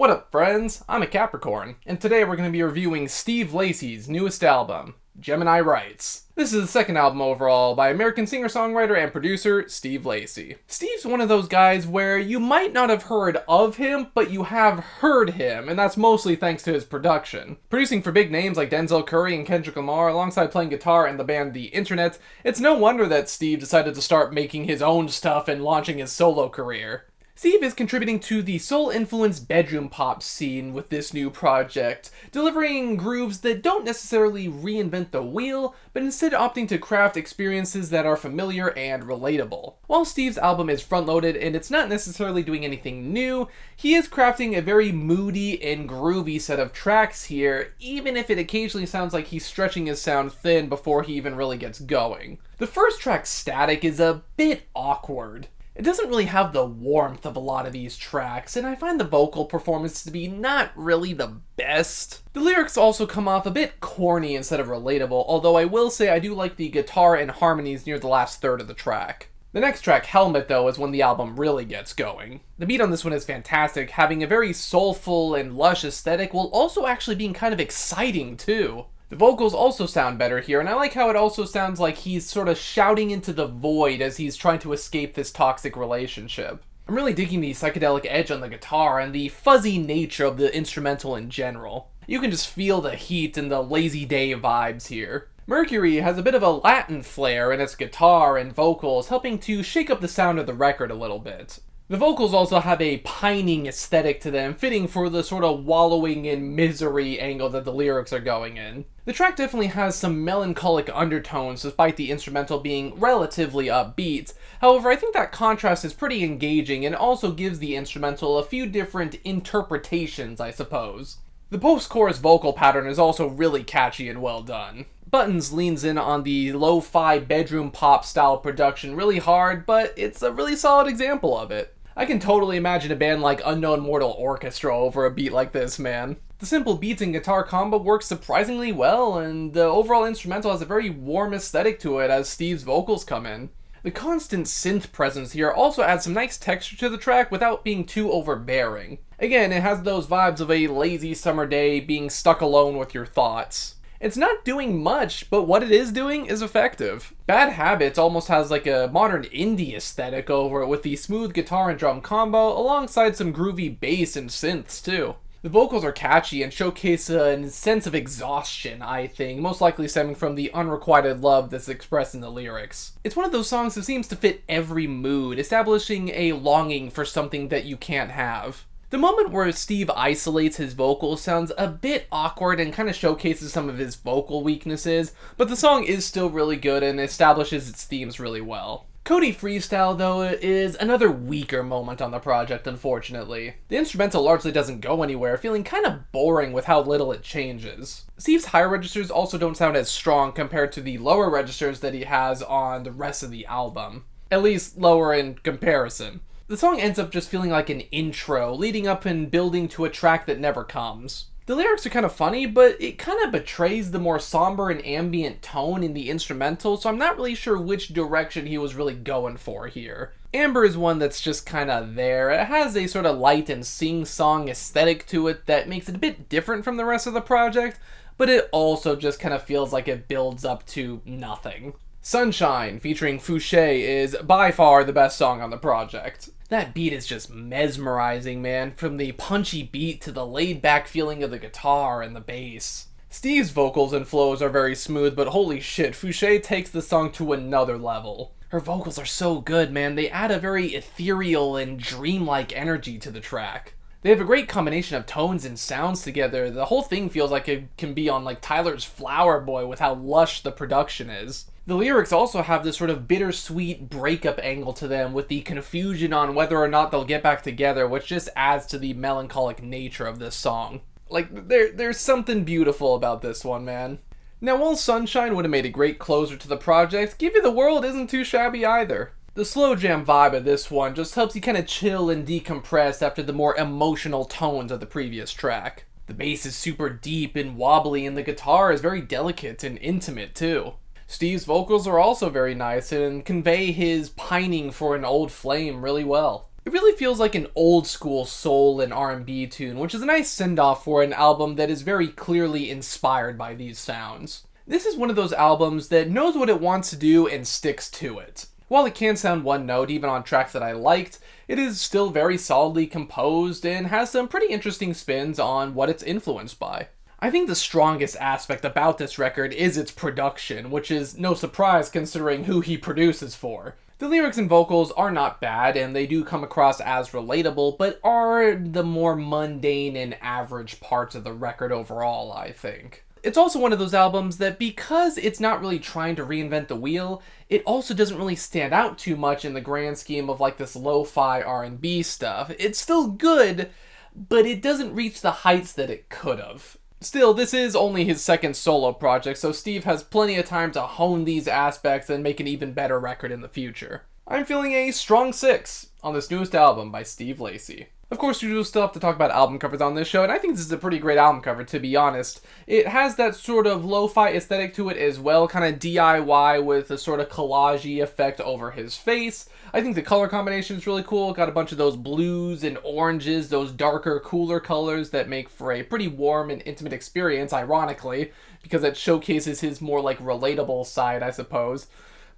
What up, friends? I'm a Capricorn, and today we're going to be reviewing Steve Lacy's newest album, Gemini Writes. This is the second album overall by American singer-songwriter and producer Steve Lacy. Steve's one of those guys where you might not have heard of him, but you have heard him, and that's mostly thanks to his production. Producing for big names like Denzel Curry and Kendrick Lamar, alongside playing guitar in the band The Internet, it's no wonder that Steve decided to start making his own stuff and launching his solo career. Steve is contributing to the soul-influenced bedroom pop scene with this new project, delivering grooves that don't necessarily reinvent the wheel, but instead opting to craft experiences that are familiar and relatable. While Steve's album is front-loaded and it's not necessarily doing anything new, he is crafting a very moody and groovy set of tracks here, even if it occasionally sounds like he's stretching his sound thin before he even really gets going. The first track, Static, is a bit awkward. It doesn't really have the warmth of a lot of these tracks, and I find the vocal performance to be not really the best. The lyrics also come off a bit corny instead of relatable, although I will say I do like the guitar and harmonies near the last third of the track. The next track, Helmet, though, is when the album really gets going. The beat on this one is fantastic, having a very soulful and lush aesthetic while also actually being kind of exciting too. The vocals also sound better here, and I like how it also sounds like he's sort of shouting into the void as he's trying to escape this toxic relationship. I'm really digging the psychedelic edge on the guitar and the fuzzy nature of the instrumental in general. You can just feel the heat and the lazy day vibes here. Mercury has a bit of a Latin flair in its guitar and vocals, helping to shake up the sound of the record a little bit. The vocals also have a pining aesthetic to them, fitting for the sort of wallowing in misery angle that the lyrics are going in. The track definitely has some melancholic undertones despite the instrumental being relatively upbeat. However, I think that contrast is pretty engaging and also gives the instrumental a few different interpretations, I suppose. The post-chorus vocal pattern is also really catchy and well done. Buttons leans in on the lo-fi bedroom pop style production really hard, but it's a really solid example of it. I can totally imagine a band like Unknown Mortal Orchestra over a beat like this, man. The simple beats and guitar combo works surprisingly well, and the overall instrumental has a very warm aesthetic to it as Steve's vocals come in. The constant synth presence here also adds some nice texture to the track without being too overbearing. Again, it has those vibes of a lazy summer day being stuck alone with your thoughts. It's not doing much, but what it is doing is effective. Bad Habits almost has like a modern indie aesthetic over it with the smooth guitar and drum combo alongside some groovy bass and synths too. The vocals are catchy and showcase a sense of exhaustion, I think, most likely stemming from the unrequited love that's expressed in the lyrics. It's one of those songs that seems to fit every mood, establishing a longing for something that you can't have. The moment where Steve isolates his vocals sounds a bit awkward and kind of showcases some of his vocal weaknesses, but the song is still really good and establishes its themes really well. Cody Freestyle, though, is another weaker moment on the project, unfortunately. The instrumental largely doesn't go anywhere, feeling kind of boring with how little it changes. Steve's higher registers also don't sound as strong compared to the lower registers that he has on the rest of the album. At least lower in comparison. The song ends up just feeling like an intro, leading up and building to a track that never comes. The lyrics are kind of funny, but it kind of betrays the more somber and ambient tone in the instrumental, so I'm not really sure which direction he was really going for here. Amber is one that's just kind of there. It has a sort of light and sing-song aesthetic to it that makes it a bit different from the rest of the project, but it also just kind of feels like it builds up to nothing. Sunshine, featuring Fuchsia, is by far the best song on the project. That beat is just mesmerizing, man, from the punchy beat to the laid-back feeling of the guitar and the bass. Steve's vocals and flows are very smooth, but holy shit, Fuchsia takes the song to another level. Her vocals are so good, man, they add a very ethereal and dreamlike energy to the track. They have a great combination of tones and sounds together. The whole thing feels like it can be on like Tyler's Flower Boy with how lush the production is. The lyrics also have this sort of bittersweet breakup angle to them with the confusion on whether or not they'll get back together, which just adds to the melancholic nature of this song. Like, there's something beautiful about this one, man. Now, while Sunshine would have made a great closer to the project, Give You the World isn't too shabby either. The slow jam vibe of this one just helps you kind of chill and decompress after the more emotional tones of the previous track. The bass is super deep and wobbly, and the guitar is very delicate and intimate too. Steve's vocals are also very nice and convey his pining for an old flame really well. It really feels like an old school soul and R&B tune, which is a nice send-off for an album that is very clearly inspired by these sounds. This is one of those albums that knows what it wants to do and sticks to it. While it can sound one note even on tracks that I liked, it is still very solidly composed and has some pretty interesting spins on what it's influenced by. I think the strongest aspect about this record is its production, which is no surprise considering who he produces for. The lyrics and vocals are not bad, and they do come across as relatable, but are the more mundane and average parts of the record overall, I think. It's also one of those albums that, because it's not really trying to reinvent the wheel, it also doesn't really stand out too much in the grand scheme of like this lo-fi R&B stuff. It's still good, but it doesn't reach the heights that it could have. Still, this is only his second solo project, so Steve has plenty of time to hone these aspects and make an even better record in the future. I'm feeling a strong 6 on this newest album by Steve Lacy. Of course, we do still have to talk about album covers on this show, and I think this is a pretty great album cover, to be honest. It has that sort of lo-fi aesthetic to it as well, kind of DIY with a sort of collage-y effect over his face. I think the color combination is really cool. Got a bunch of those blues and oranges, those darker, cooler colors that make for a pretty warm and intimate experience, ironically, because it showcases his more like relatable side, I suppose.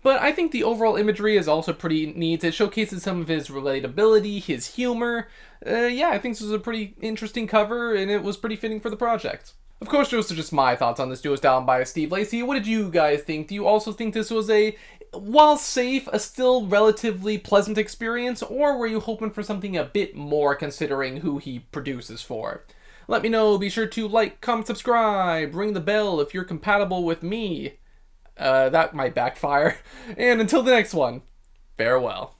But I think the overall imagery is also pretty neat. It showcases some of his relatability, his humor. Yeah, I think this was a pretty interesting cover, and it was pretty fitting for the project. Of course, those are just my thoughts on this newest album by Steve Lacy. What did you guys think? Do you also think this was while safe, a still relatively pleasant experience, or were you hoping for something a bit more considering who he produces for? Let me know. Be sure to like, comment, subscribe, ring the bell if you're compatible with me. That might backfire. And until the next one, farewell.